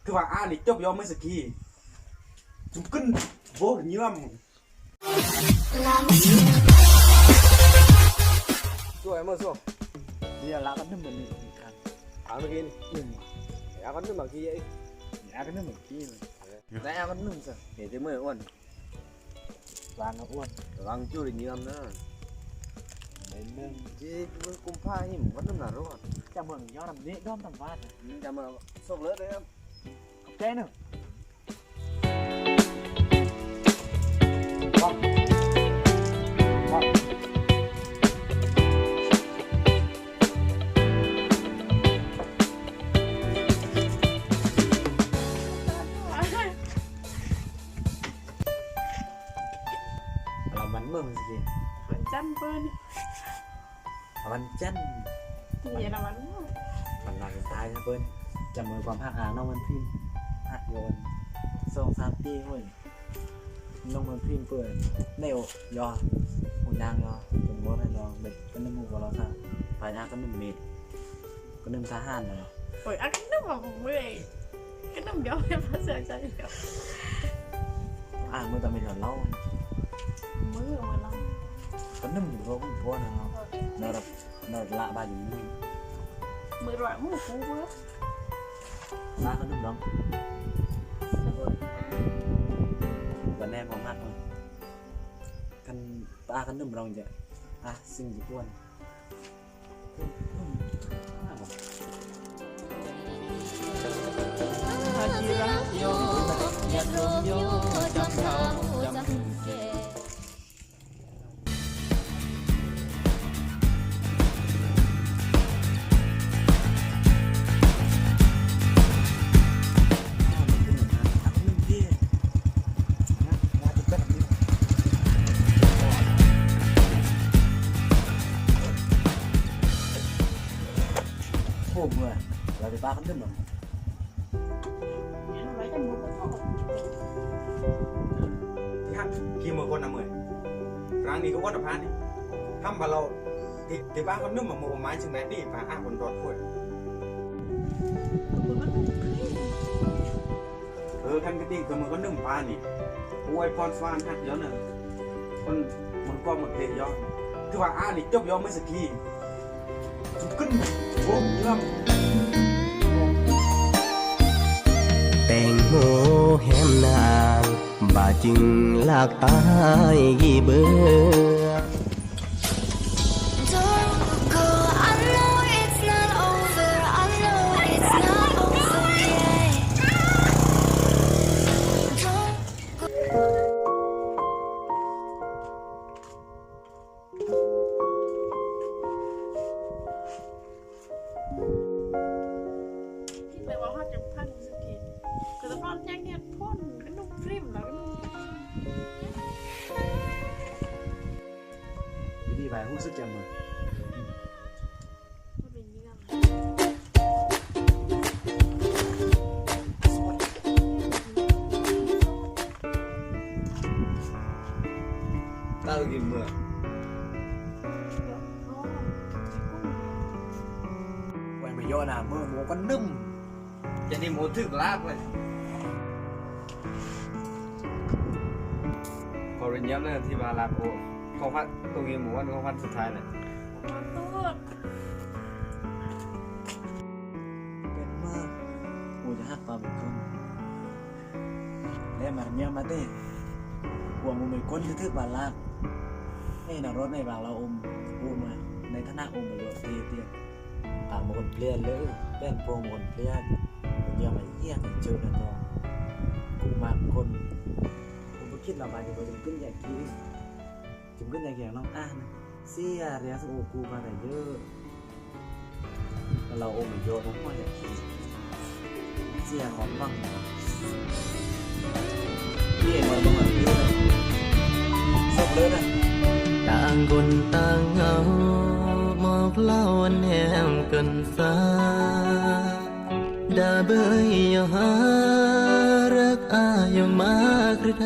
คือว่าอาลิจบยอมไม่สกีจุกขึ้นโบดเยื่อมช่วยมาช่วยเดี๋ยวละก็นึ่งเหมือนกันเอามากินหนึ่งเอากันนึ่งบางทีไอ้อาก็นึ่งเหมือนกี้เลย แล้วเอากันนึ่งสิเห็นจะเมื่ออ้วนวางก็อ้วนวางจู่ดิเยื่อมนะในเรื่องที่มันกุมผ้าหิมก็นึ่งหนาร้อนจะเหมือนย้อนทำนี้ด้อมทำวาดจะมาส่งเลือดเลยครับโอเคหนึ่งมันเมื่อมันสิมันจันเปิ้ลมันจันนี่นะมันหลังตายนะเปิ้ลจำมือความภาคหาน้องมันพิมพ์หักโยน2-3 ปีเว้ยน้องมันพิมพ์เปิดเนวยอหุ่นยางยอจนว่าอะไรยอเด็กก็นึ่งหมูกรอบค่ะปลายาก็นึ่งเม็ดก็นึ่งทหารเลย โอ้ยอันนั้นแบบเมื่อยก็ต้องเดี๋ยวให้ภาษาใจเดี๋ยวมือตาเป็นเล่ามือมาลองก็นึ่งอยู่ก็พวกนะครับนอละบาอยู่นี่มือร้อยมือฟูเว้ยละก็นึ่งร้องวันแน่มองมากเลยกันปลากันนึ่งร้องจะสิ่งที่อ้วนฮัจิรักโยยัดลมโยจำเขาจำถึงแก่โอ้เมื่อเราไปปลากันนึ่งหรอที่ฮักกี่มือคนนะเมื่อร้านนี้ก็วัดพานี่ทำบาเราที่บ้านเขานึ่งมาหมูไม้ชนะดีปลาอาคนรอดด้วยท่านก็ดีคือมือก็นึ่งปลานี่อวยพรสวานฮักเยอะเนอะคนมันก็หมดเลยยอดคือว่าอาลิจบยอมไม่สกีจุกขึ้นโบดเยื่อมแตงโมแหมนางบาจึงลากตายเบื่อ Don't go I know it's not over I know it's not over yet Don't คิดเลยว่าเขาจะพังสกินคือตอนยังเนี่ยพ่นก็นุ่มฟริมแล้วก็นุ่ม วิธีไปรู้สึกจำมือ มันเป็นยังไง ตากินเมื่อวันไปโยนมือหมูก็นึ่ม จะนี่หมูถึกลากเลยขอเรียนย้ำเลยที่มาลาโอเขาพัดตัวกินหมูวันเขาพัดสุดท้ายเลย เป็นมากกูจะหักปลาเป็นคนแล้วมันเนี่ยมาเต้หัวมึงเป็นคนที่ถือบาลากในรถในบางเราอุ้มมาในฐานะอุ้มมาเยอะเตี้ยปากมันเปลี่ยนเลยเป็นโปรโมทเปลี่ยนเดี๋ยวมาเยี่ยมเจอกันต่อกูมาคนกูไปคิดเราไปจะไปจุ่มขึ้นอย่างกี้จุ่มขึ้นอย่างแข็งน้องนะเสียเรียสโอกูมาแต่เยอะเราอุ้มเยอะน้องมาอย่างกี้เสียของบ้างพี่เองมันต้องแบบนี้เลยสบเลยนะต่างคนต่างเหงาหมอกเล่าวันแหมกันซาดาเบยอย่าหารักอายมากหรือได